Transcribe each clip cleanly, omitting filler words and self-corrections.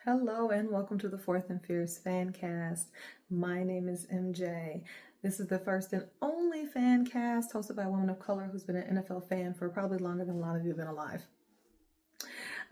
Hello and welcome to the Fourth and Fierce Fancast. My name is MJ. This is the first and only fan cast hosted by a woman of color who's been an NFL fan for probably longer than a lot of you have been alive.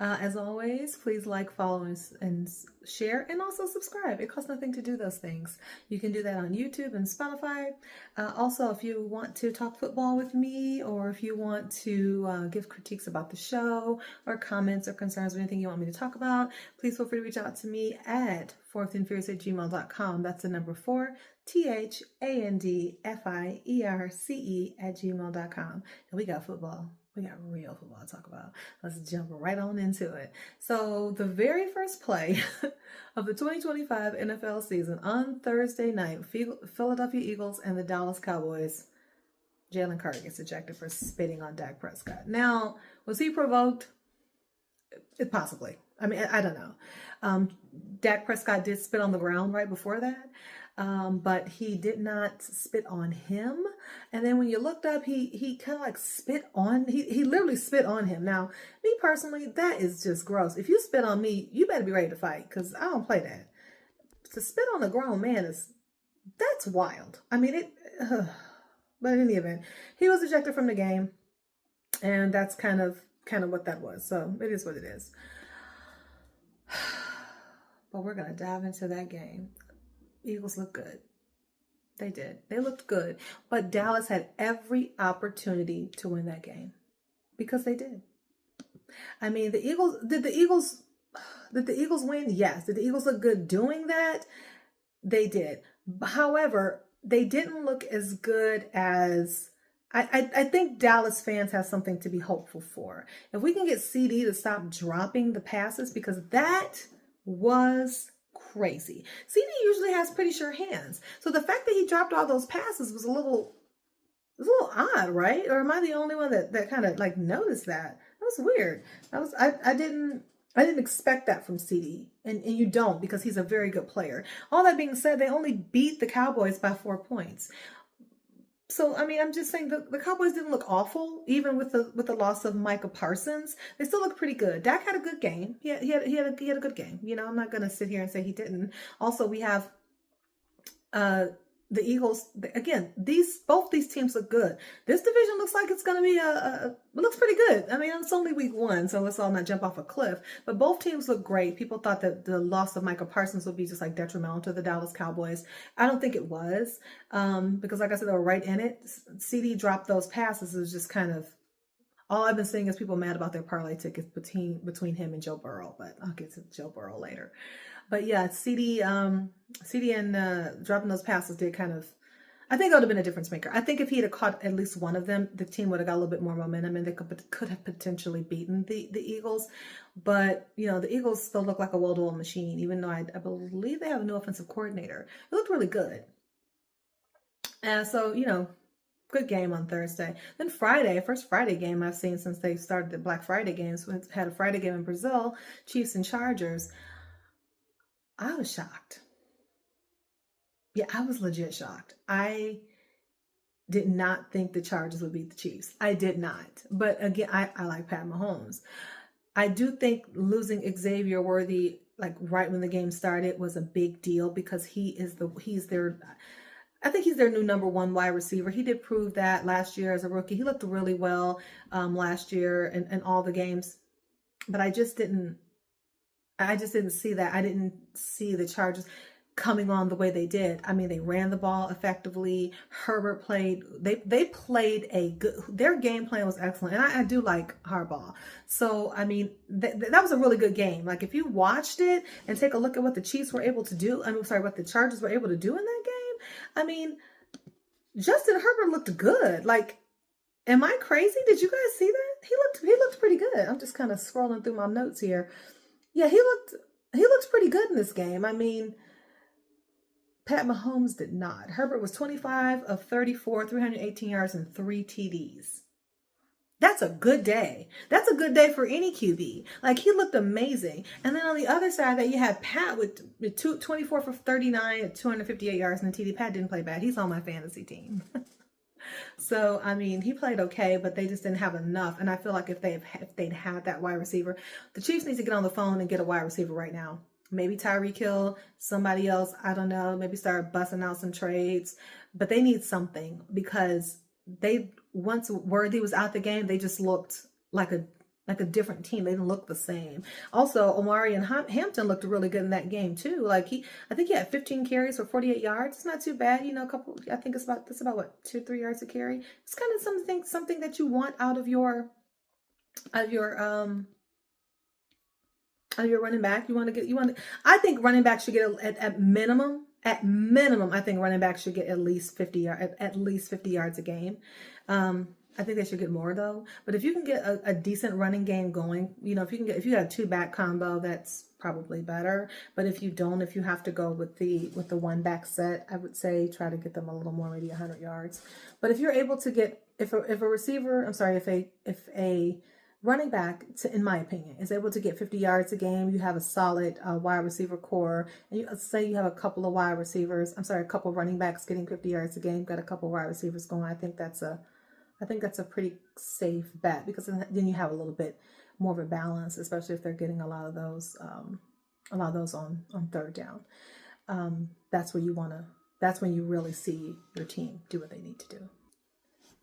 As always, please like, follow, and share, and also subscribe. It costs nothing to do those things. You can do that on YouTube and Spotify. Also, if you want to talk football with me, or if you want to give critiques about the show, or comments or concerns or anything you want me to talk about, please feel free to reach out to me at fourthandfierce@gmail.com. That's the number 4, THANDFIERCE@gmail.com. And we got football. We got real football to talk about. Let's jump right on into it. So the very first play of the 2025 NFL season on Thursday night, Philadelphia Eagles and the Dallas Cowboys, Jalen Carter gets ejected for spitting on Dak Prescott. Now, was he provoked? Possibly. I mean, I don't know. Dak Prescott did spit on the ground right before that. But he did not spit on him. And then when you looked up, he kind of like spit on, he literally spit on him. Now, me personally, that is just gross. If you spit on me, you better be ready to fight, because I don't play that. To spit on a grown man that's wild. I mean, but in any event, he was ejected from the game, and that's kind of what that was. So it is what it is. But we're going to dive into that game. Eagles look good. They did. They looked good. But Dallas had every opportunity to win that game, because they did. I mean, did the Eagles win? Yes. Did the Eagles look good doing that? They did. However, they didn't look as good as I think Dallas fans have something to be hopeful for. If we can get CD to stop dropping the passes, because that was crazy. CD usually has pretty sure hands. So the fact that he dropped all those passes was a little odd, right? Or am I the only one that kind of like noticed that? That was weird. I didn't expect that from CD. And you don't, because he's a very good player. All that being said, they only beat the Cowboys by 4 points. So, I mean, I'm just saying the Cowboys didn't look awful, even with the loss of Micah Parsons. They still look pretty good. Dak had a good game. He had a good game. You know, I'm not going to sit here and say he didn't. Also, we have the Eagles. Again, both these teams look good. This division looks like it's going to be it looks pretty good. I mean, it's only week 1, so let's all not jump off a cliff. But both teams look great. People thought that the loss of Micah Parsons would be just like detrimental to the Dallas Cowboys. I don't think it was, because like I said, they were right in it. CD dropped those passes. It was just kind of, all I've been seeing is people mad about their parlay tickets between him and Joe Burrow, but I'll get to Joe Burrow later. But yeah, CD and dropping those passes did kind of, I think that would have been a difference maker. I think if he had caught at least one of them, the team would have got a little bit more momentum, and they could have potentially beaten the Eagles. But, you know, the Eagles still look like a well-oiled machine, even though I believe they have a new offensive coordinator. It looked really good. And so, you know, good game on Thursday. Then Friday, first Friday game I've seen since they started the Black Friday games. We had a Friday game in Brazil, Chiefs and Chargers. I was shocked. Yeah, I was legit shocked. I did not think the Chargers would beat the Chiefs. I did not. But again, I like Pat Mahomes. I do think losing Xavier Worthy, like right when the game started, was a big deal, because he's their new number 1 wide receiver. He did prove that last year as a rookie. He looked really well last year in all the games. But I just didn't see that. I didn't see the Chargers coming on the way they did. I mean, they ran the ball effectively. Herbert played, they played their game plan was excellent. And I do like Harbaugh. So, I mean, that was a really good game. Like, if you watched it and take a look at what the Chiefs were able to do, what the Chargers were able to do in that game, I mean, Justin Herbert looked good. Like, am I crazy? Did you guys see that? He looked pretty good. I'm just kind of scrolling through my notes here. Yeah, he looked pretty good in this game. I mean, Pat Mahomes did not. Herbert was 25 of 34, 318 yards and 3 TDs. That's a good day. That's a good day for any QB. Like, he looked amazing. And then on the other side, that you had Pat with 24 for 39 at 258 yards and a TD. Pat didn't play bad. He's on my fantasy team. So, I mean, he played okay, but they just didn't have enough. And I feel like if they'd had that wide receiver, the Chiefs need to get on the phone and get a wide receiver right now. Maybe Tyreek Hill, somebody else, I don't know, maybe start busting out some trades. But they need something because once Worthy was out the game, they just looked like a different team. They didn't look the same. Also, Omari and Hampton looked really good in that game too. Like I think he had 15 carries for 48 yards. It's not too bad, you know. I think it's about what 2-3 yards a carry. It's kind of something that you want out of your running back. I think running back should get at minimum. At minimum, I think running back should get at least 50 yards a game. I think they should get more though. But if you can get a decent running game going, you know, if you got a 2-back combo, that's probably better. But if you don't, if you have to go with the 1-back set, I would say try to get them a little more, maybe 100 yards. But if you're able to get, if a running back, in my opinion, is able to get 50 yards a game, you have a solid wide receiver core, and you have a couple of running backs getting 50 yards a game, got a couple of wide receivers going. I think that's a pretty safe bet, because then you have a little bit more of a balance, especially if they're getting a lot of those on third down. That's when you really see your team do what they need to do.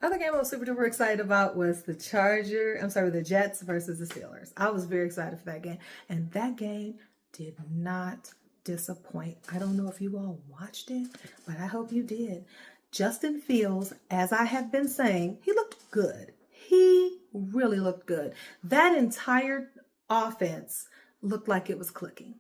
Other game I was super duper excited about was the Jets versus the Steelers. I was very excited for that game. And that game did not disappoint. I don't know if you all watched it, but I hope you did. Justin Fields, as I have been saying, he looked good. He really looked good. That entire offense looked like it was clicking.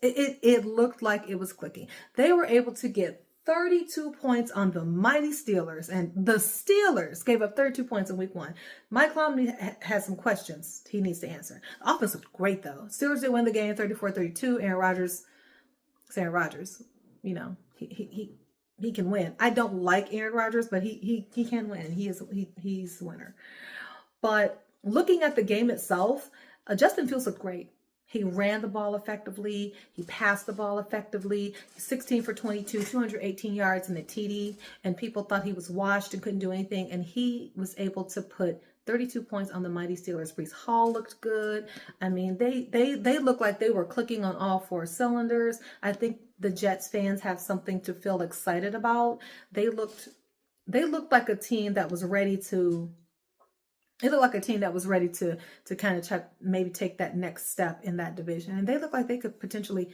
It looked like it was clicking. They were able to get 32 points on the mighty Steelers, and the Steelers gave up 32 points in week 1. Mike Lomney has some questions he needs to answer. The offense looked great, though. Steelers did win the game 34-32. Aaron Rodgers, you know, he can win. I don't like Aaron Rodgers, but he can win. He's a winner. But looking at the game itself, Justin Fields looked great. He ran the ball effectively. He passed the ball effectively. 16 for 22, 218 yards in a TD. And people thought he was washed and couldn't do anything. And he was able to put 32 points on the mighty Steelers. Breece Hall looked good. I mean, they looked like they were clicking on all 4 cylinders. I think the Jets fans have something to feel excited about. They looked like a team that was ready to. It looked like a team that was ready to kind of maybe take that next step in that division. And they look like they could potentially,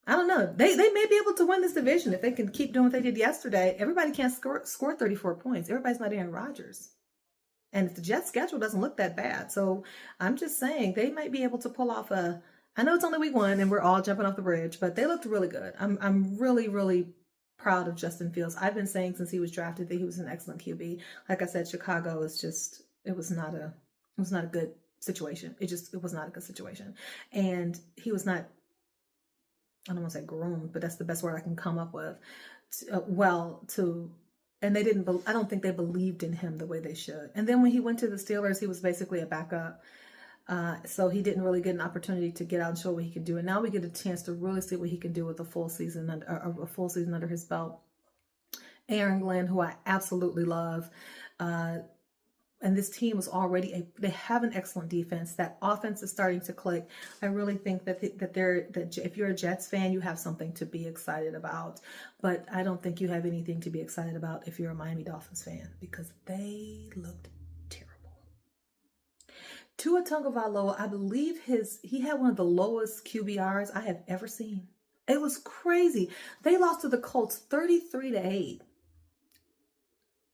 I don't know, they may be able to win this division if they can keep doing what they did yesterday. Everybody can't score 34 points. Everybody's not Aaron Rodgers. And if the Jets schedule doesn't look that bad. So I'm just saying they might be able to pull off I know it's only week 1 and we're all jumping off the bridge, but they looked really good. I'm really, really proud of Justin Fields. I've been saying since he was drafted that he was an excellent QB. Like I said, Chicago is just, it was not a good situation. It was not a good situation. And he was not, I don't want to say groomed, but that's the best word I can come up with. And I don't think they believed in him the way they should. And then when he went to the Steelers, he was basically a backup. So he didn't really get an opportunity to get out and show what he could do. And now we get a chance to really see what he can do with a full season under his belt. Aaron Glenn, who I absolutely love, and this team was already they have an excellent defense. That offense is starting to click. I really think that if you're a Jets fan, you have something to be excited about. But I don't think you have anything to be excited about if you're a Miami Dolphins fan, because they looked terrible. Tua Tagovailoa, I believe he had one of the lowest QBRs I have ever seen. It was crazy. They lost to the Colts 33-8.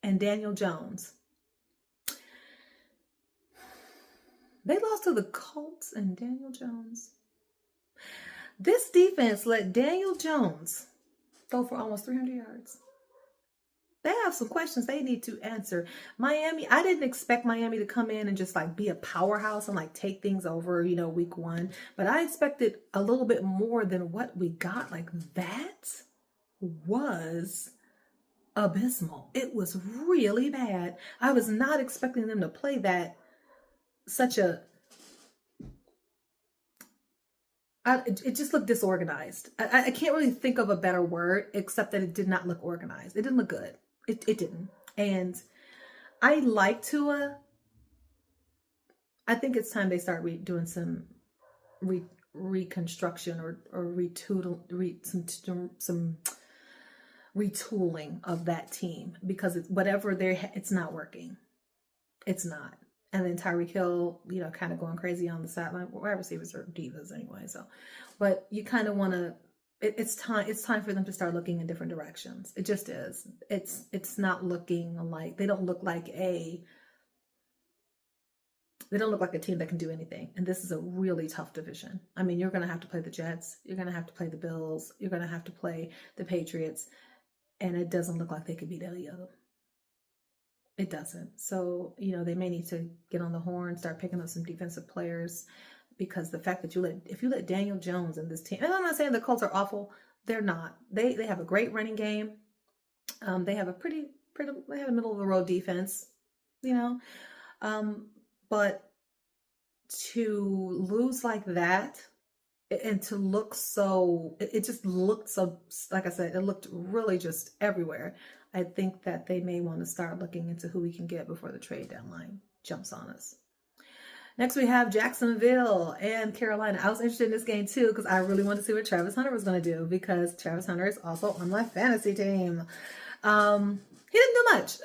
And Daniel Jones. They lost to the Colts and Daniel Jones. This defense let Daniel Jones throw for almost 300 yards. They have some questions they need to answer. Miami, I didn't expect Miami to come in and just like be a powerhouse and like take things over, week 1. But I expected a little bit more than what we got. Like, that was abysmal. It was really bad. I was not expecting them to play that. It just looked disorganized. I can't really think of a better word except that it did not look organized. It didn't look good. It didn't. And I like Tua. I think it's time they start doing some reconstruction or some retooling of that team, because it's not working. It's not. And then Tyreek Hill, kind of going crazy on the sideline. Wide receivers are divas anyway. So, but you kind of want to. It's time for them to start looking in different directions. It just is. It's not looking like, they don't look like a team that can do anything. And this is a really tough division. I mean, you're going to have to play the Jets. You're going to have to play the Bills. You're going to have to play the Patriots. And it doesn't look like they could beat any of them. It doesn't. So, they may need to get on the horn, start picking up some defensive players, because the fact that if you let Daniel Jones in this team, and I'm not saying the Colts are awful, they're not. They have a great running game. They have they have a middle of the road defense, but to lose like that and to look so, it just looked so, like I said, it looked really just everywhere. I think that they may want to start looking into who we can get before the trade deadline jumps on us. Next, we have Jacksonville and Carolina. I was interested in this game too, because I really wanted to see what Travis Hunter was going to do, because Travis Hunter is also on my fantasy team. He didn't do much.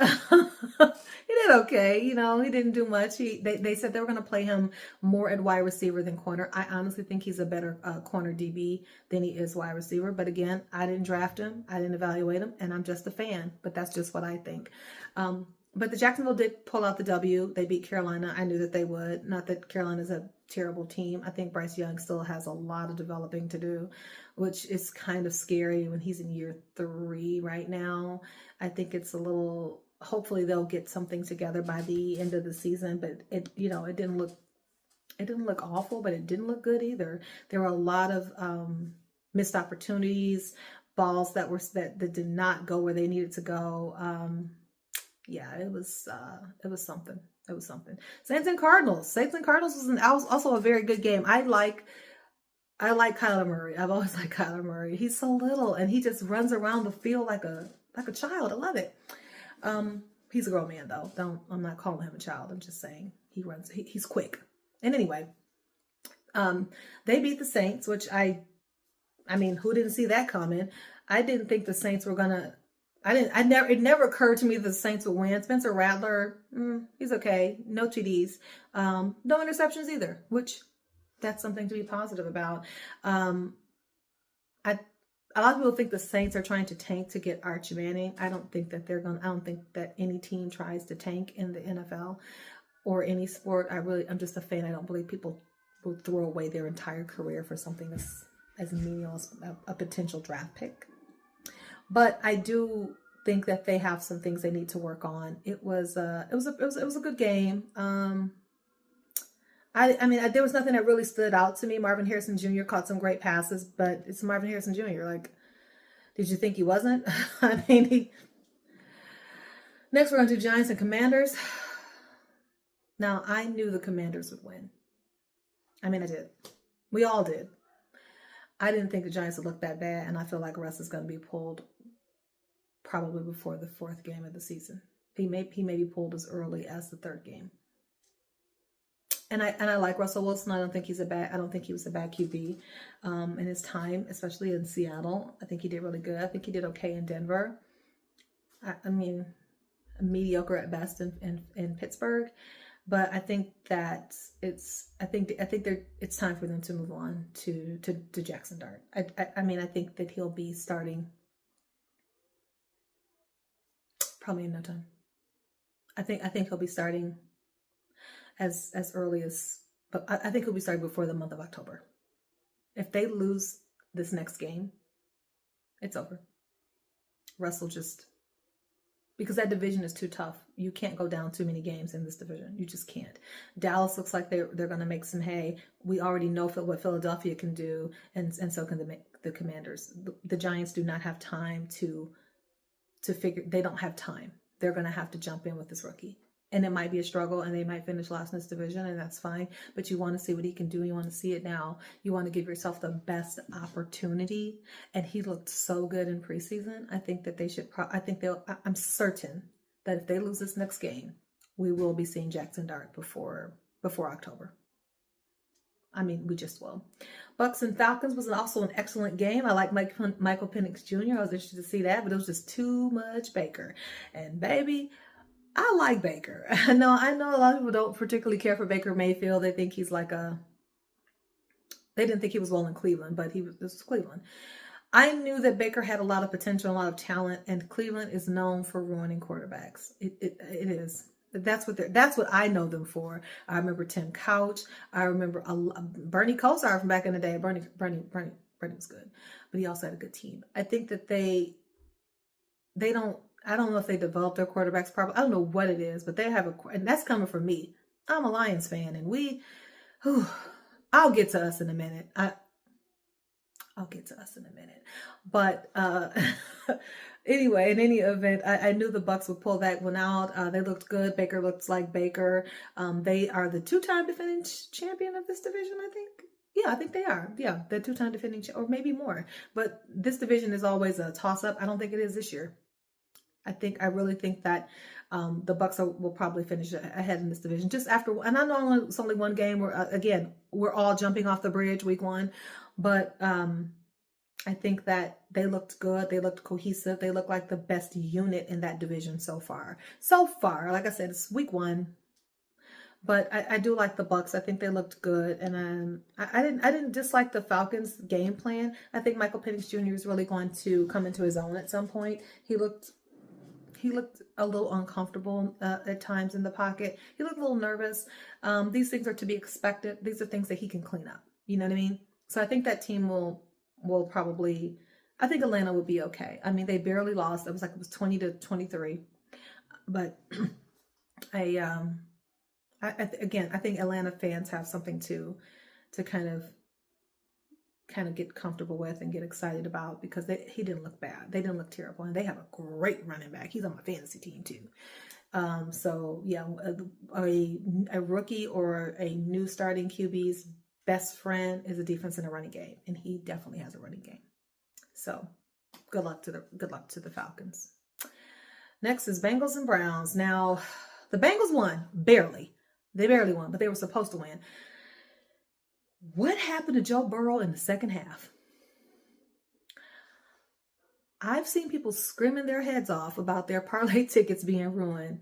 He did okay. He didn't do much. They said they were going to play him more at wide receiver than corner. I honestly think he's a better corner DB than he is wide receiver. But again, I didn't draft him. I didn't evaluate him, and I'm just a fan. But that's just what I think. But the Jacksonville did pull out the W. They beat Carolina. I knew that they would. Not that Carolina's a terrible team. I think Bryce Young still has a lot of developing to do, which is kind of scary when he's in year 3 right now. I think it's a little, hopefully they'll get something together by the end of the season, but it didn't look awful, but it didn't look good either. There were a lot of missed opportunities, balls that did not go where they needed to go. Yeah, it was something. It was something. Saints and Cardinals. Saints and Cardinals was also a very good game. I like Kyler Murray. I've always liked Kyler Murray. He's so little and he just runs around the field like a child. I love it. He's a grown man though. I'm not calling him a child. I'm just saying he's quick. And anyway, they beat the Saints, which I mean, who didn't see that coming? I didn't think the Saints were gonna. It never occurred to me that the Saints would win. Spencer Rattler, he's okay. No TDs. No interceptions either, which that's something to be positive about. A lot of people think the Saints are trying to tank to get Archie Manning. I don't think that I don't think that any team tries to tank in the NFL or any sport. I'm just a fan. I don't believe people will throw away their entire career for something as menial as a potential draft pick. But I do think that they have some things they need to work on. It was a good game. I mean, there was nothing that really stood out to me. Marvin Harrison Jr. caught some great passes, but it's Marvin Harrison Jr. Like, did you think he wasn't? I mean, next we're going to do Giants and Commanders. Now, I knew the Commanders would win. I mean, I did. We all did. I didn't think the Giants would look that bad, and I feel like Russ is going to be pulled probably before the 4th game of the season. He may be pulled as early as the 3rd game. And I like Russell Wilson. I don't think he was a bad QB in his time, especially in Seattle. I think he did really good. I think he did okay in Denver. I mean, mediocre at best in Pittsburgh. But I think that it's time for them to move on to Jackson Dart. I mean, I think that he'll be starting probably in no time. I think he'll be starting as early as, but I think he'll be starting before the month of October. If they lose this next game, it's over. Russell just, because that division is too tough. You can't go down too many games in this division. You just can't. Dallas looks like they're going to make some hay. We already know what Philadelphia can do, and so can the Commanders. The Giants do not have time to figure. They don't have time. They're going to have to jump in with this rookie. And it might be a struggle, and they might finish last in this division, and that's fine. But you want to see what he can do. You want to see it now. You want to give yourself the best opportunity. And he looked so good in preseason. I think that they should. I'm certain that if they lose this next game, we will be seeing Jackson Dart before October. I mean, we just will. Bucks and Falcons was also an excellent game. I like Michael Penix Jr. I was interested to see that, but it was just too much Baker. And baby, I like Baker. I know a lot of people don't particularly care for Baker Mayfield. They think he's like they didn't think he was well in Cleveland, but this was Cleveland. I knew that Baker had a lot of potential, a lot of talent, and Cleveland is known for ruining quarterbacks. It is. That's what I know them for. I remember Tim Couch. I remember Bernie Kosar from back in the day. Bernie was good, but he also had a good team. I think that they don't. I don't know if they develop their quarterbacks properly. I don't know what it is, but they have and that's coming from me. I'm a Lions fan, and I'll get to us in a minute. I'll get to us in a minute. But anyway, in any event, I knew the Bucks would pull that one out. They looked good. Baker looks like Baker. They are the two-time defending champion of this division, I think. Yeah, I think they are. Yeah, the two-time defending, or maybe more. But this division is always a toss-up. I don't think it is this year. I really think that the Bucks will probably finish ahead in this division. Just after, and I know it's only one game. We're all jumping off the bridge week one. But I think that they looked good. They looked cohesive. They look like the best unit in that division so far. So far, like I said, it's week one. But I do like the Bucks. I think they looked good, and I didn't dislike the Falcons' game plan. I think Michael Penix Jr. is really going to come into his own at some point. He looked a little uncomfortable at times in the pocket. He looked a little nervous. These things are to be expected. These are things that he can clean up. You know what I mean? So I think that team will probably, I think Atlanta will be okay. I mean, they barely lost. It was 20-23. But again, I think Atlanta fans have something to kind of get comfortable with and get excited about, because he didn't look bad. They didn't look terrible. And they have a great running back. He's on my fantasy team too. So yeah, a rookie or a new starting QB's best friend is a defense and a running game, and he definitely has a running game. So good luck to the Falcons. Next is Bengals and Browns. Now, the Bengals won barely. They barely won, but they were supposed to win. What happened to Joe Burrow in the second half? I've seen people screaming their heads off about their parlay tickets being ruined.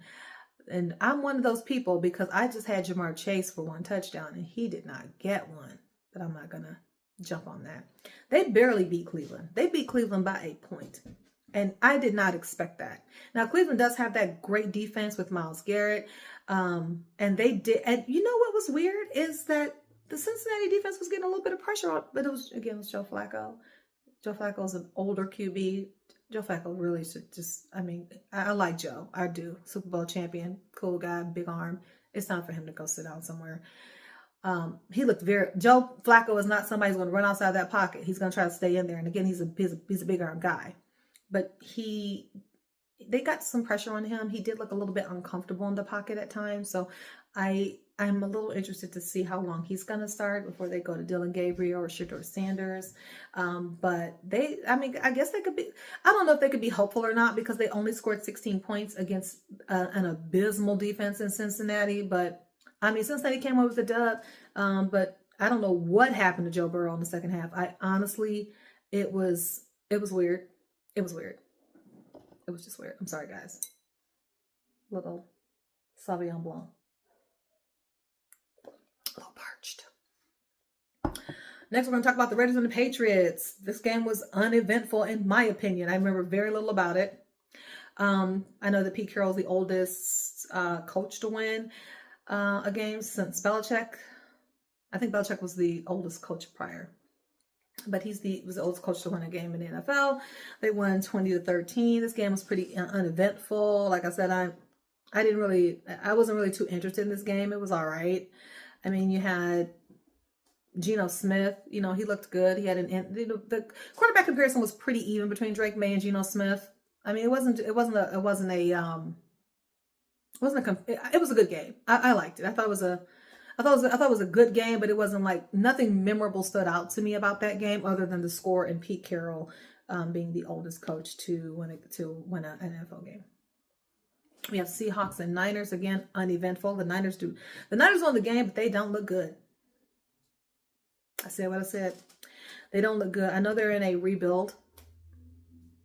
And I'm one of those people, because I just had Jamar Chase for one touchdown and he did not get one. But I'm not going to jump on that. They barely beat Cleveland. They beat Cleveland by 8 points. And I did not expect that. Now, Cleveland does have that great defense with Myles Garrett. And they did. And you know what was weird is that the Cincinnati defense was getting a little bit of pressure on, but it was Joe Flacco. Joe Flacco is an older QB. Joe Flacco really should I like Joe. I do. Super Bowl champion, cool guy, big arm. It's time for him to go sit down somewhere. Joe Flacco is not somebody who's going to run outside that pocket. He's going to try to stay in there. And again, he's a big arm guy. But they got some pressure on him. He did look a little bit uncomfortable in the pocket at times. So I'm a little interested to see how long he's going to start before they go to Dylan Gabriel or Shedeur Sanders. But I guess they could be, I don't know if they could be hopeful or not, because they only scored 16 points against an abysmal defense in Cincinnati. But Cincinnati came up with a dub. But I don't know what happened to Joe Burrow in the second half. It was weird. It was weird. It was just weird. I'm sorry, guys. Little Sauvignon Blanc. A little parched. Next, we're going to talk about the Raiders and the Patriots. This game was uneventful, in my opinion. I remember very little about it. I know that Pete Carroll is the oldest coach to win a game since Belichick. I think Belichick was the oldest coach prior. But was the oldest coach to win a game in the NFL. They won 20-13. This game was pretty uneventful. Like I said, I wasn't really too interested in this game. It was all right. You had Geno Smith. He looked good. He had the quarterback comparison was pretty even between Drake May and Geno Smith. It was a good game. I liked it. I thought it was a good game, but it wasn't like, nothing memorable stood out to me about that game other than the score and Pete Carroll being the oldest coach to win an NFL game. We have Seahawks and Niners, again, uneventful. The Niners won the game, but they don't look good. I said what I said. They don't look good. I know they're in a rebuild.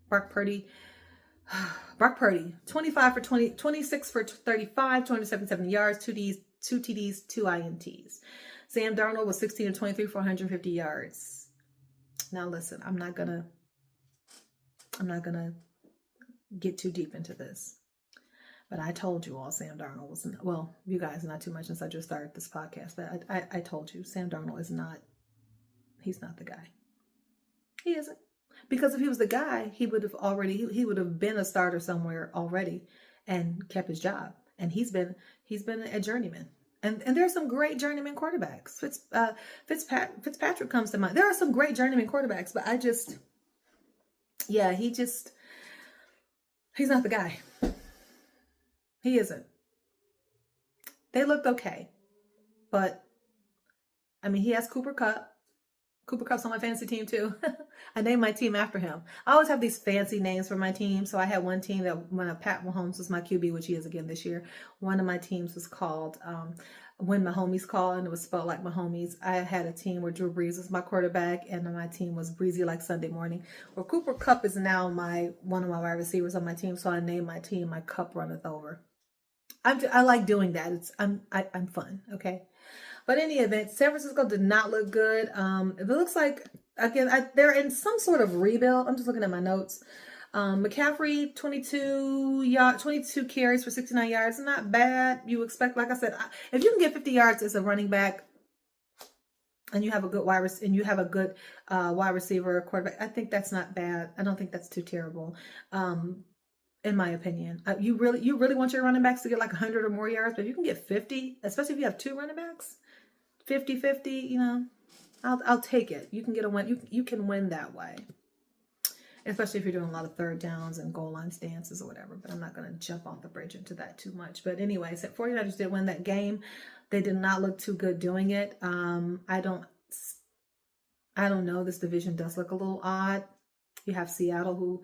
Brock Purdy, 25 for 20, 26 for 35, 277 yards, 2 TDs, 2 INTs. Sam Darnold was 16 and 23 for 150 yards. Now listen, I'm not gonna get too deep into this. But I told you all Sam Darnold was not, well, you guys, not too much since I just started this podcast, but I told you Sam Darnold is not, he's not the guy. He isn't. Because if he was the guy, he would have been a starter somewhere already and kept his job. And he's been a journeyman. And there are some great journeyman quarterbacks. Fitzpatrick comes to mind. There are some great journeyman quarterbacks, but he's not the guy. He isn't. They looked okay. But, I mean, he has Cooper Kupp. Cooper Kupp's on my fantasy team too. I named my team after him. I always have these fancy names for my team. So I had one team that when Pat Mahomes was my QB, which he is again this year. One of my teams was called When My Homies Call, and it was spelled like my homies. I had a team where Drew Brees was my quarterback, and my team was Breezy Like Sunday Morning. Well, Cooper Kupp is now one of my wide receivers on my team, so I named my team My Cup Runneth Over. I like doing that. I'm fun. Okay. But in any event, San Francisco did not look good. It looks like, again, they're in some sort of rebuild. I'm just looking at my notes. McCaffrey, 22 carries for 69 yards. Not bad. You expect, like I said, if you can get 50 yards as a running back and you have a good wide receiver, quarterback, I think that's not bad. I don't think that's too terrible. In my opinion, you really want your running backs to get like 100 or more yards, but if you can get 50, especially if you have two running backs, 50-50, I'll take it. You can get a win. You can win that way, especially if you're doing a lot of third downs and goal line stances or whatever. But I'm not going to jump off the bridge into that too much. But anyways, 49ers did win that game. They did not look too good doing it. I don't know. This division does look a little odd. You have Seattle, who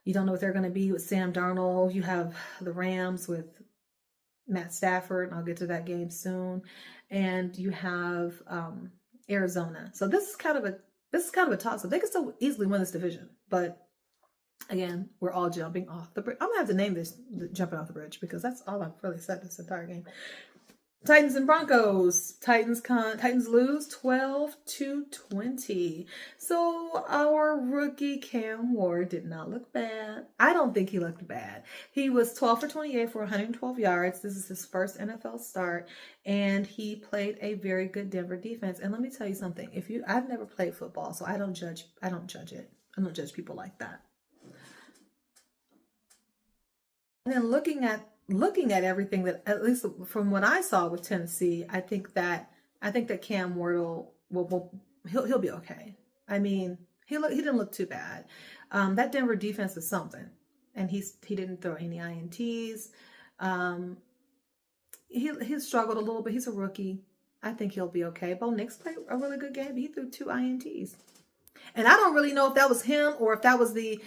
you don't know what they're going to be with Sam Darnold. You have the Rams with Matt Stafford, and I'll get to that game soon. And you have Arizona. So this is kind of a toss-up. They can still easily win this division, but again, we're all jumping off the bridge. I'm gonna have to name this jumping off the bridge because that's all I've really said this entire game. Titans and Broncos. Titans lose 12-20. So our rookie Cam Ward did not look bad. I don't think he looked bad. He was 12 for 28 for 112 yards. This is his first NFL start, and he played a very good Denver defense. And let me tell you something. I've never played football, so I don't judge it. I don't judge people like that. And then looking at everything that, at least from what I saw with Tennessee, I think that Cam Ward he'll be okay. I mean, he didn't look too bad. That Denver defense is something, and he didn't throw any INTs. He struggled a little bit. He's a rookie. I think he'll be okay. Bo Nix played a really good game. He threw 2 INTs. And I don't really know if that was him or if that was the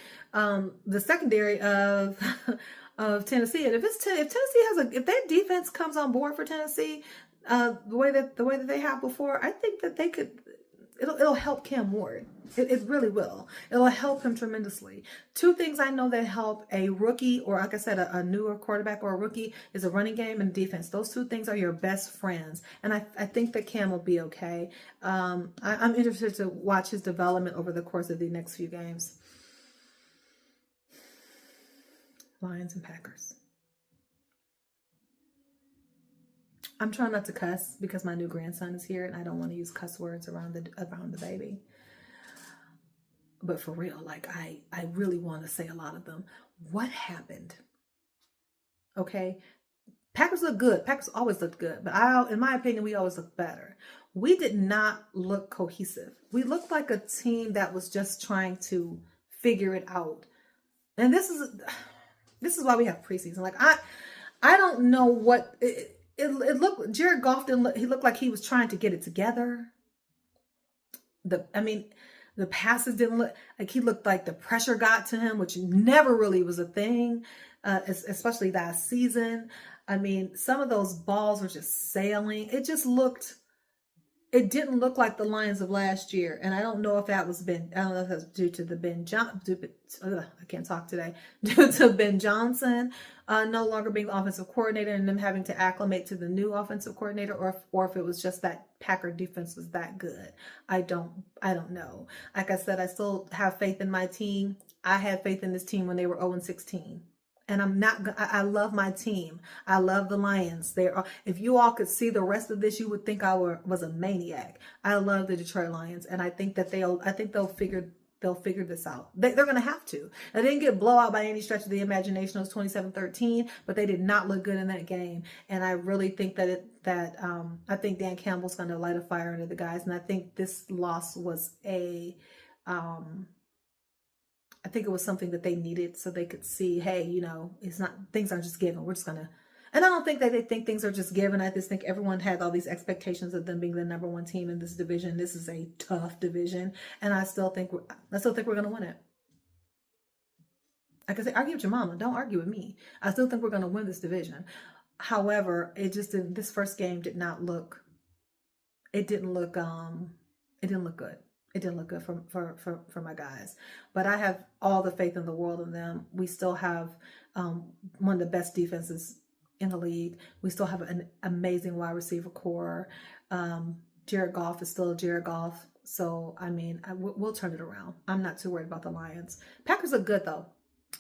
secondary of Tennessee. And if Tennessee if their defense comes on board for Tennessee, the way that they have before, I think that they could. It'll help Cam Ward. It really will. It'll help him tremendously. 2 things I know that help a rookie, or like I said, a newer quarterback or a rookie, is a running game and defense. Those 2 things are your best friends. And I think that Cam will be okay. I'm interested to watch his development over the course of the next few games. Lions and Packers. I'm trying not to cuss because my new grandson is here and I don't want to use cuss words around the baby. But for real, like I really want to say a lot of them. What happened? Okay. Packers look good. Packers always looked good. But in my opinion, we always look better. We did not look cohesive. We looked like a team that was just trying to figure it out. And this is why we have preseason. Like I don't know what it looked. Jared Goff he looked like he was trying to get it together. The passes didn't look like, he looked like the pressure got to him, which never really was a thing, especially last season. I mean, some of those balls were just sailing. It just looked it didn't look like the Lions of last year. And I don't know if that was I don't know if that's due to the I can't talk today, due to Ben Johnson no longer being the offensive coordinator and them having to acclimate to the new offensive coordinator, or if it was just that Packer defense was that good. I don't know. Like I said, I still have faith in my team. I had faith in this team when they were 0-16. And I love my team. I love the Lions. If you all could see the rest of this, you would think I was a maniac. I love the Detroit Lions. And I think that they'll figure this out. They're going to have to. They didn't get blowout by any stretch of the imagination. It was 27-13, but they did not look good in that game. And I really think I think Dan Campbell's going to light a fire under the guys. And I think this loss was I think it was something that they needed so they could see, hey, things aren't just given. We're just going to, and I don't think that they think things are just given. I just think everyone had all these expectations of them being the number one team in this division. This is a tough division. And I still think we're going to win it. Like I say, argue with your mama. Don't argue with me. I still think we're going to win this division. However, this first game didn't look good. It didn't look good for my guys. But I have all the faith in the world in them. We still have one of the best defenses in the league. We still have an amazing wide receiver core. Jared Goff is still Jared Goff. So, I mean, we'll turn it around. I'm not too worried about the Lions. Packers look good, though.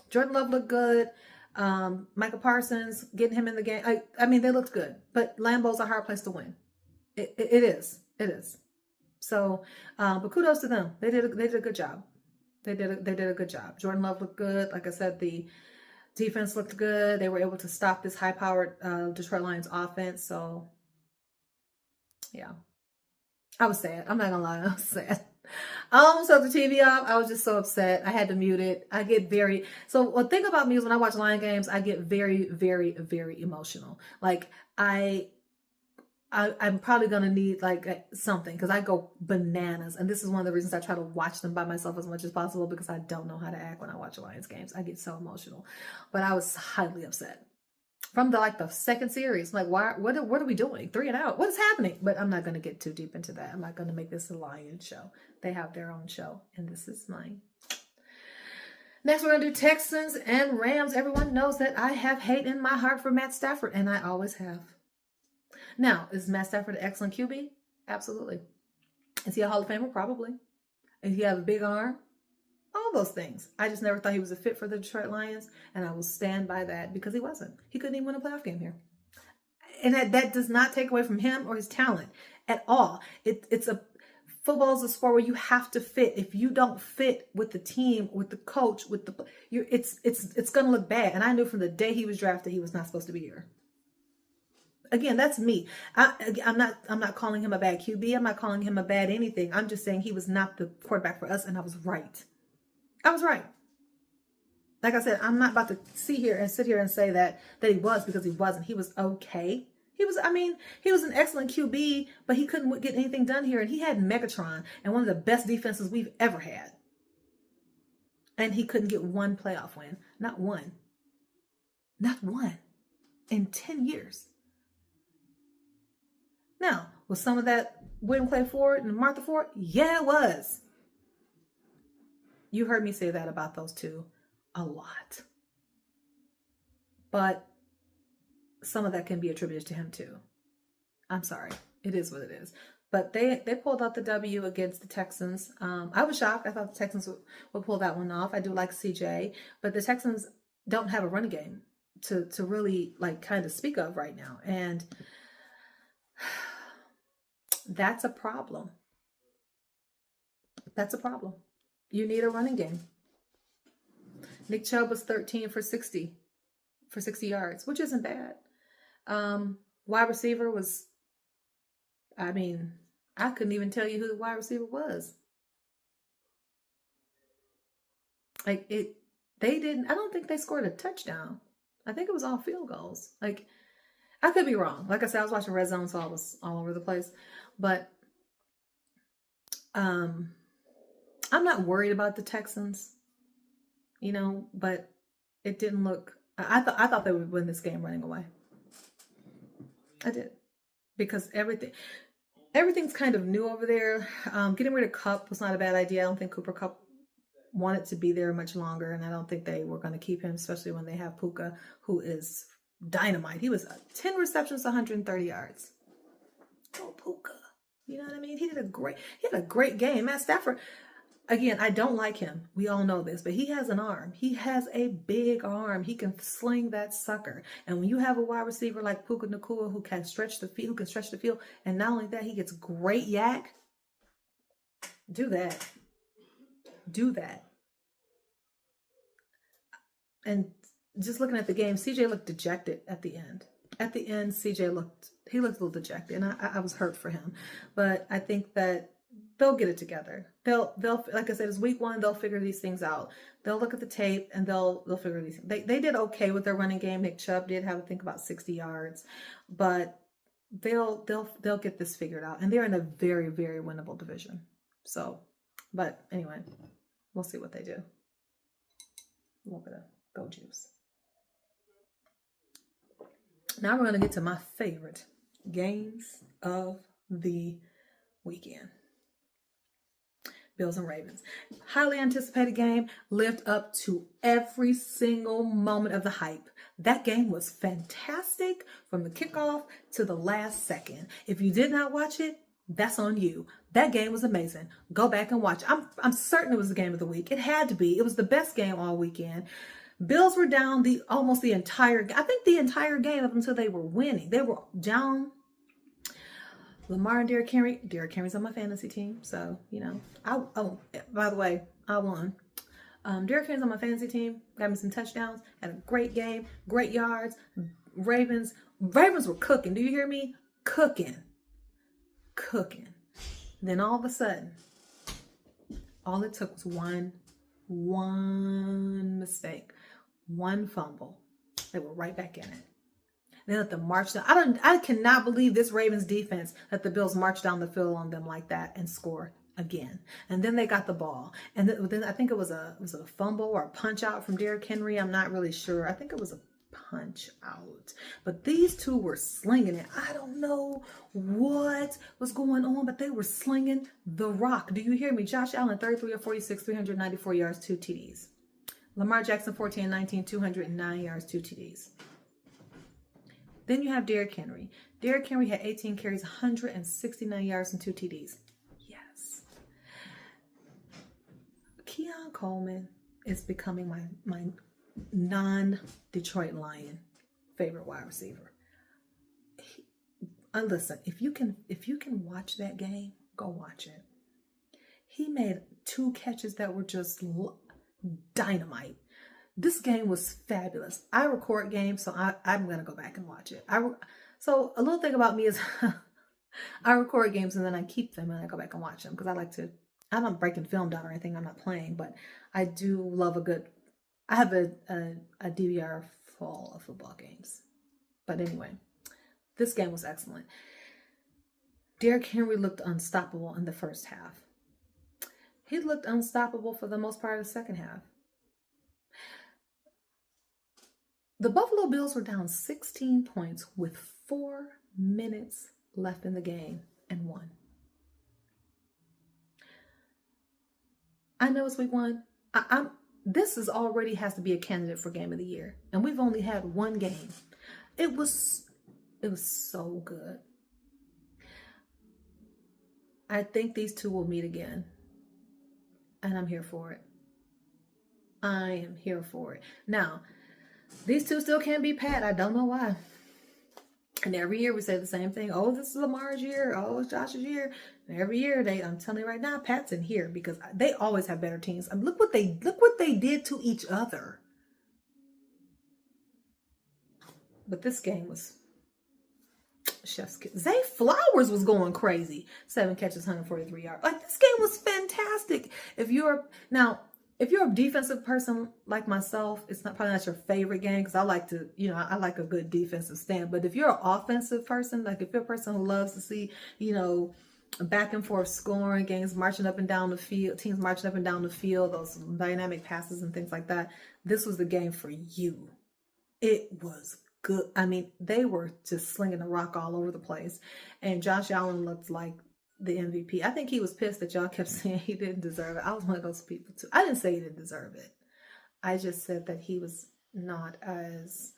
Jordan Love looked good. Michael Parsons, getting him in the game. I mean, they looked good. But Lambeau's a hard place to win. It is. It is. So, but kudos to them. They did a good job. They did a good job. Jordan Love looked good. Like I said, the defense looked good. They were able to stop this high-powered Detroit Lions offense. So, yeah. I was sad. I'm not gonna lie. I was sad. I almost had the TV off. I was just so upset. I had to mute it. I get one thing about me is when I watch Lion games, I get very, very, very emotional. Like I'm probably going to need like something because I go bananas. And this is one of the reasons I try to watch them by myself as much as possible because I don't know how to act when I watch Lions games. I get so emotional. But I was highly upset. From the second series, like, what are we doing? 3 and out. What is happening? But I'm not going to get too deep into that. I'm not going to make this a Lion show. They have their own show, and this is mine. Next, we're going to do Texans and Rams. Everyone knows that I have hate in my heart for Matt Stafford, and I always have. Now, is Matt Stafford an excellent QB? Absolutely. Is he a Hall of Famer? Probably. Does he have a big arm? All those things. I just never thought he was a fit for the Detroit Lions, and I will stand by that because he wasn't. He couldn't even win a playoff game here. And that does not take away from him or his talent at all. Football is a sport where you have to fit. If you don't fit with the team, with the coach, it's going to look bad. And I knew from the day he was drafted, he was not supposed to be here. Again, that's me. I'm not calling him a bad QB. I'm not calling him a bad anything. I'm just saying he was not the quarterback for us, and I was right. I was right. Like I said, I'm not about to sit here and say that he was, because he wasn't. He was okay. He was an excellent QB, but he couldn't get anything done here. And he had Megatron and one of the best defenses we've ever had. And he couldn't get one playoff win. Not one. Not one. In 10 years. Now, was some of that William Clay Ford and Martha Ford? Yeah, it was. You heard me say that about those two a lot. But some of that can be attributed to him too. I'm sorry. It is what it is. But they pulled out the W against the Texans. I was shocked. I thought the Texans would pull that one off. I do like CJ. But the Texans don't have a running game to really kind of speak of right now. And that's a problem. That's a problem. You need a running game. Nick Chubb was 13 for 60 yards, which isn't bad. Wide receiver was, I couldn't even tell you who the wide receiver was. I don't think they scored a touchdown. I think it was all field goals. I could be wrong. Like I said, I was watching Red Zone, so I was all over the place. But I'm not worried about the Texans, but it didn't look. I thought they would win this game running away. I did, because everything. everything's kind of new over there. Getting rid of Cup was not a bad idea. I don't think Cooper Cup wanted to be there much longer, and I don't think they were going to keep him, especially when they have Puka, who is dynamite. He was 10 receptions, 130 yards. Oh, Puka. You know what I mean? He had a great game. Matt Stafford, again, I don't like him. We all know this, but he has an arm. He has a big arm. He can sling that sucker. And when you have a wide receiver like Puka Nacua who can stretch the field, and not only that, he gets great yak. Do that. Do that. And just looking at the game, CJ looked dejected at the end. At the end, CJ looked a little dejected, and I was hurt for him. But I think that they'll get it together. They'll like I said, it's week 1. They'll figure these things out. They'll look at the tape and they'll figure these things. They did okay with their running game. Nick Chubb did have, I think, about 60 yards, but they'll get this figured out. And they're in a very, very winnable division. So, but anyway, we'll see what they do. Look at go Juice. Now we're going to get to my favorite games of the weekend. Bills and Ravens. Highly anticipated game, lived up to every single moment of the hype. That game was fantastic from the kickoff to the last second. If you did not watch it, that's on you. That game was amazing. Go back and watch. I'm certain it was the game of the week. It had to be. It was the best game all weekend. Bills were down almost the entire game up until they were winning. They were down. Lamar and Derrick Henry. Derrick Henry's on my fantasy team, so you know. By the way, I won. Derrick Henry's on my fantasy team. Got me some touchdowns. Had a great game. Great yards. Ravens were cooking. Do you hear me? Cooking. Then all of a sudden, all it took was one mistake, one fumble. They were right back in it. They let them march down. I cannot believe this Ravens defense let the Bills march down the field on them like that and score again. And then they got the ball. And then I think it was a fumble or a punch out from Derrick Henry. I'm not really sure. I think it was a punch out. But these two were slinging it. I don't know what was going on, but they were slinging the rock. Do you hear me? Josh Allen, 33 of 46, 394 yards, 2 TDs. Lamar Jackson, 14 and 19, 209 yards, 2 TDs. Then you have Derrick Henry. Derrick Henry had 18 carries, 169 yards, and 2 TDs. Yes. Keon Coleman is becoming my non-Detroit Lion favorite wide receiver. Listen, if you can watch that game, go watch it. He made 2 catches that were just dynamite. This game was fabulous. I record games, so I'm going to go back and watch it. So a little thing about me is I record games and then I keep them and I go back and watch them because I'm not breaking film down or anything. I'm not playing, but I do love I have a DVR full of football games. But anyway, this game was excellent. Derrick Henry looked unstoppable in the first half. He looked unstoppable for the most part of the second half. The Buffalo Bills were down 16 points with 4 minutes left in the game and won. I know it's week 1. This already has to be a candidate for game of the year. And we've only had one game. It was so good. I think these two will meet again. And I'm here for it. I am here for it. Now, these two still can't be Pat. I don't know why. And every year we say the same thing. Oh, this is Lamar's year. Oh, it's Josh's year. And every year I'm telling you right now, Pat's in here because they always have better teams. I mean, look what they did to each other. But this game was chef's kiss. Zay Flowers was going crazy. 7 catches, 143 yards. Like, this game was fantastic. If you're a defensive person like myself, it's probably not your favorite game because I like a good defensive stand. But if you're an offensive person, like if you're a person who loves to see, back and forth scoring games, marching up and down the field, teams marching up and down the field, those dynamic passes and things like that, this was the game for you. It was good. I mean, they were just slinging the rock all over the place. And Josh Allen looked like the MVP. I think he was pissed that y'all kept saying he didn't deserve it. I was one of those people too. I didn't say he didn't deserve it. I just said that he was not as,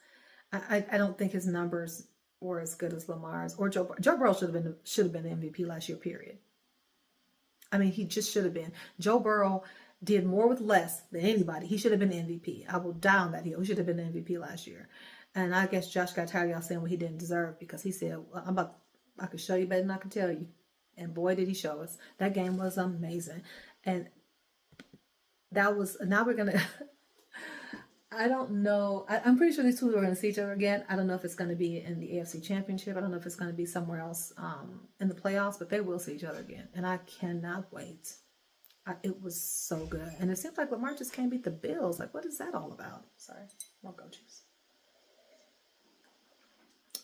I don't think his numbers were as good as Lamar's or Joe Burrow. Joe Burrow should have been the MVP last year, period. I mean, he just should have been. Joe Burrow did more with less than anybody. He should have been the MVP. I will die on that hill. He should have been the MVP last year. And I guess Josh got tired of y'all saying what he didn't deserve because he said, well, I can show you better than I can tell you. And boy, did he show us. That game was amazing. And that was, now we're going to, I don't know. I'm pretty sure these two are going to see each other again. I don't know if it's going to be in the AFC Championship. I don't know if it's going to be somewhere else in the playoffs, but they will see each other again. And I cannot wait. It was so good. And it seems like Lamar just can't beat the Bills. Like, what is that all about? Sorry, more go juice.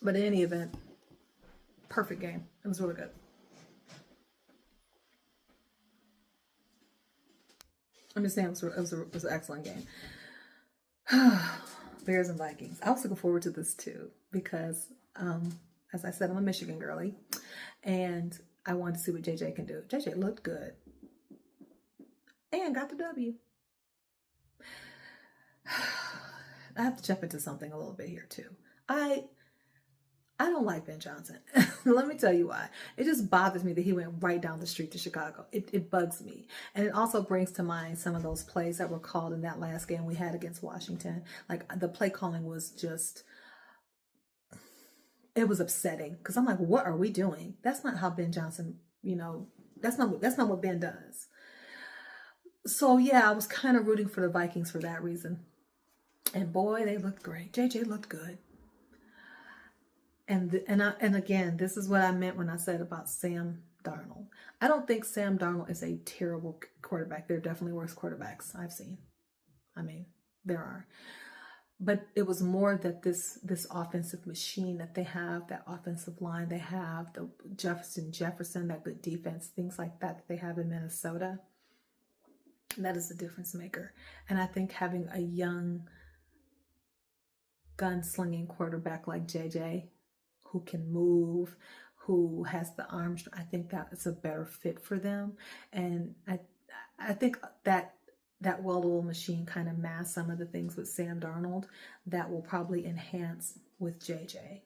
But in any event, perfect game. It was really good. I'm just saying it was an excellent game. Bears and Vikings. I was looking forward to this too because, as I said, I'm a Michigan girly, and I wanted to see what JJ can do. JJ looked good and got the W. I have to jump into something a little bit here too. I don't like Ben Johnson. Let me tell you why. It just bothers me that he went right down the street to Chicago. It bugs me. And it also brings to mind some of those plays that were called in that last game we had against Washington. Like the play calling was just, it was upsetting. Because I'm like, what are we doing? That's not how Ben Johnson, that's not what Ben does. So yeah, I was kind of rooting for the Vikings for that reason. And boy, they looked great. JJ looked good. And again, this is what I meant when I said about Sam Darnold. I don't think Sam Darnold is a terrible quarterback. There are definitely worse quarterbacks I've seen. I mean, there are. But it was more that this offensive machine that they have, that offensive line they have, the Jefferson, that good defense, things like that they have in Minnesota, that is the difference maker. And I think having a young gunslinging quarterback like JJ, who can move, who has the arms, I think that is a better fit for them. And I think that well-oiled machine kind of masks some of the things with Sam Darnold that will probably enhance with JJ.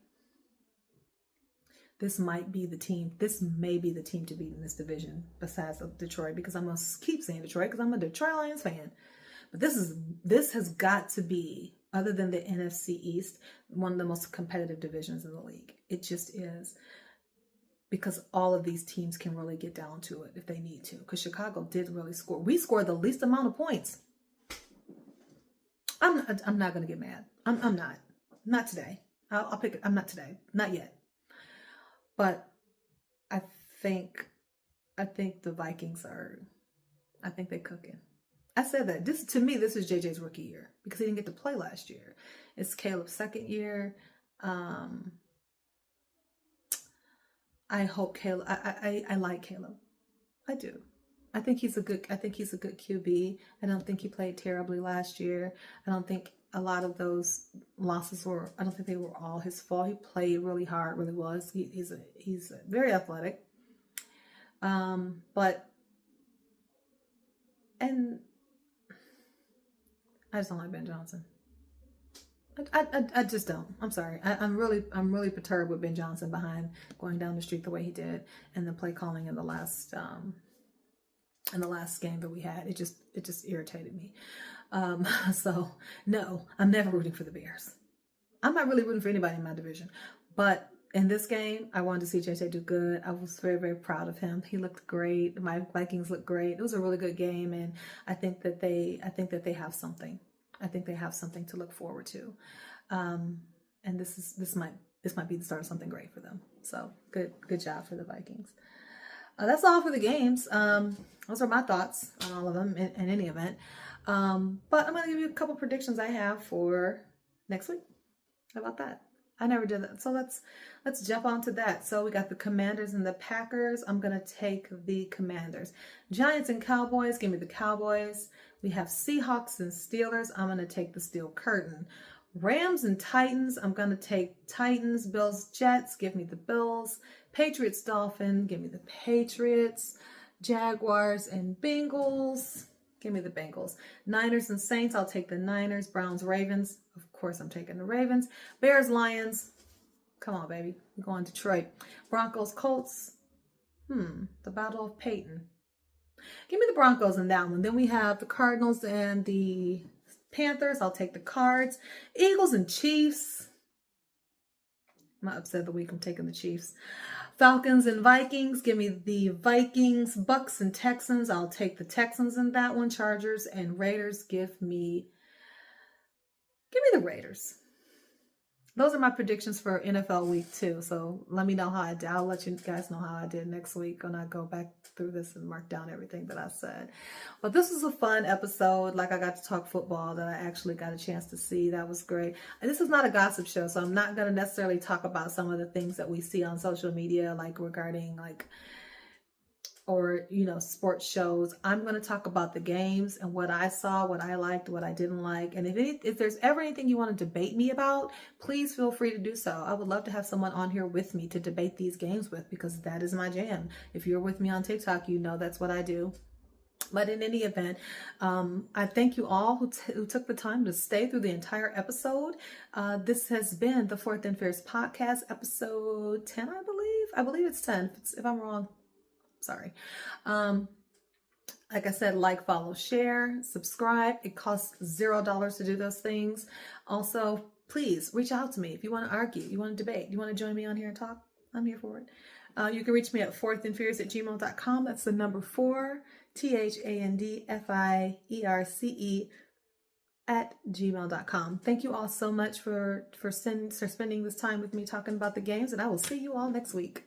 This might be the team. This may be the team to beat in this division besides Detroit, because I'm going to keep saying Detroit because I'm a Detroit Lions fan. But this has got to be, other than the NFC East, one of the most competitive divisions in the league. It just is. Because all of these teams can really get down to it if they need to. Because Chicago did really score. We scored the least amount of points. I'm not going to get mad. I'm not. Not today. I'll pick it. I'm not today. Not yet. But I think the Vikings I think they're cooking. I said that. To me, this is JJ's rookie year because he didn't get to play last year. It's Caleb's second year. I hope Caleb. I like Caleb. I do. I think he's a good QB. I don't think he played terribly last year. I don't think a lot of those losses I don't think they were all his fault. He played really hard, really was. He's very athletic. I just don't like Ben Johnson. I just don't. I'm sorry. I'm really perturbed with Ben Johnson behind going down the street the way he did, and the play calling in the last game that we had. It just irritated me. So no, I'm never rooting for the Bears. I'm not really rooting for anybody in my division, but in this game, I wanted to see JJ do good. I was very, very proud of him. He looked great. My Vikings looked great. It was a really good game, and I think that they have something. I think they have something to look forward to, and this might be the start of something great for them. So good job for the Vikings. That's all for the games. Those are my thoughts on all of them in any event. But I'm going to give you a couple predictions I have for next week. How about that? I never did that. So let's jump on to that. So we got the Commanders and the Packers. I'm going to take the Commanders. Giants and Cowboys. Give me the Cowboys. We have Seahawks and Steelers. I'm going to take the Steel Curtain. Rams and Titans, I'm going to take Titans. Bills, Jets, give me the Bills. Patriots, Dolphins, give me the Patriots. Jaguars and Bengals, give me the Bengals. Niners and Saints, I'll take the Niners. Browns, Ravens, of course I'm taking the Ravens. Bears, Lions, come on baby, we're going Detroit. Broncos, Colts, the Battle of Peyton. Give me the Broncos in that one. Then we have the Cardinals and the Panthers. I'll take the Cards. Eagles and Chiefs. My upset of the week, I'm taking the Chiefs. Falcons and Vikings. Give me the Vikings. Bucks and Texans. I'll take the Texans in that one. Chargers and Raiders. Give me the Raiders. Those are my predictions for NFL week 2. So let me know how I did. I'll let you guys know how I did next week when I go back through this and mark down everything that I said. But this was a fun episode. Like, I got to talk football that I actually got a chance to see. That was great. And this is not a gossip show, so I'm not going to necessarily talk about some of the things that we see on social media, like regarding or sports shows. I'm going to talk about the games and what I saw, what I liked, what I didn't like. And if there's ever anything you want to debate me about, please feel free to do so. I would love to have someone on here with me to debate these games with, because that is my jam. If you're with me on TikTok, you know that's what I do. But in any event, I thank you all who took the time to stay through the entire episode. This has been the Fourth and Fierce podcast, episode 10, I believe. I believe it's 10. If I'm wrong, sorry. Like I said, like, follow, share, subscribe. It costs $0 to do those things. Also, please reach out to me if you want to argue, you want to debate, you want to join me on here and talk. I'm here for it. You can reach me at fourthandfierce@gmail.com. That's the number 4, THANDFIERCE @gmail.com. Thank you all so much for spending this time with me talking about the games, and I will see you all next week.